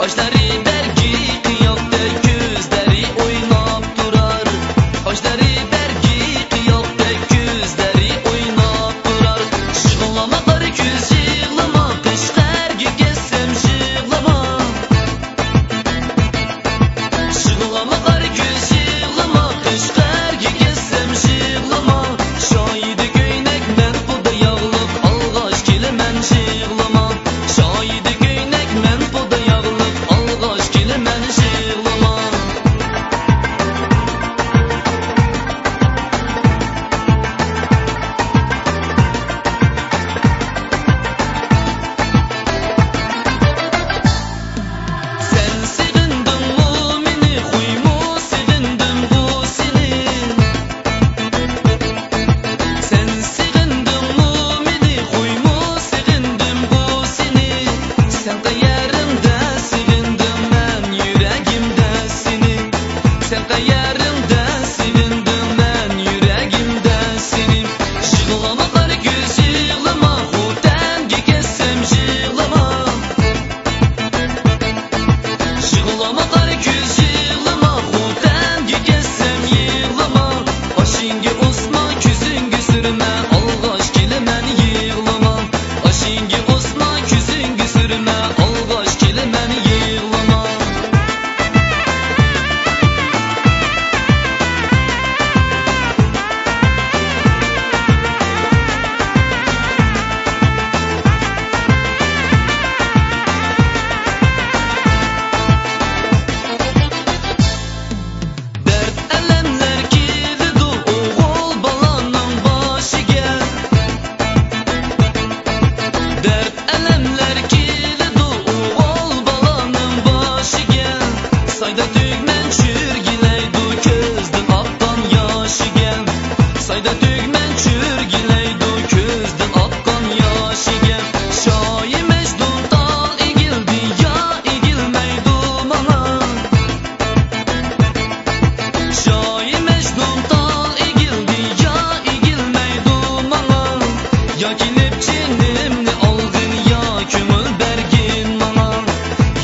Qaşları bergi qiyaqda ko'zlari o'ynab turar. Qaşları bergi qiyaqda ko'zlari o'ynab turar. Yig'lama qari ko'z yig'lama, qishqarga kelsam yig'lama. Yig'lama qari ko'z yig'lama, qishqarga kelsam yig'lama. Shoyida ko'ynak men buda yog'liq alg'ash kelaman yig'lama. Shoyida ko'ynak men buda yog'liq alg'ash kelaman yig'lama. Sen sevindin mu meni, huymu sevindim bu seni. Sen sevindin mu meni, huymu sevindim bu seni. Sen qayerimda sevindim men yuragimda seni. Sen qayerimda sevindim men yuragimda seni. Yig'lama qari ko'z yig'lama, xotanga kelsam yig'lama. Yig'lama qari ko'z yig'lama, xotanga kelsam yig'lama. Oshingga o'sma, ko'zingga surma, alg'ash kelaman yig'lama. Oshingga o'sma, ko'zingga surma, alg'ash kelaman yig'lama. Dert alamlar keldi o'g'il balaning boshiga. Dert alamlar keldi o'g'il balaning boshiga. Sayda tugman churgilaydi ko'zdan oqqan yoshiga. Sayda tugman churgilaydi ko'zdan oqqan yoshiga. Shoyi Majdun tol egildi yo egilmaydi mana. Shoyi Majdun tol egildi yo egilmaydi mana. Yo kelib jinimni olgin yo ko'ngil bergin mana.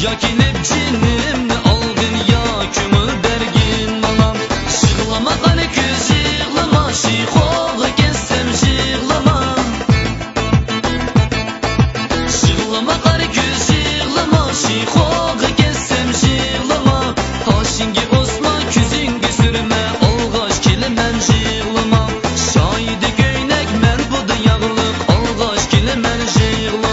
Yo kelib jinimni olgin yo ko'ngil bergin mana. Yig'lama qani ko'z yig'lama, shiyxo'g'i kelsam yig'lama. Yig'lama qari ko'z yig'lama, shiyxo'g'i kelsam yig'lama. Toshingga o'sma, ko'zingga surma, alg'ash kelaman yig'lama. Shoyida ko'ynak men buda yog'liq alg'ash kelaman yig'lama.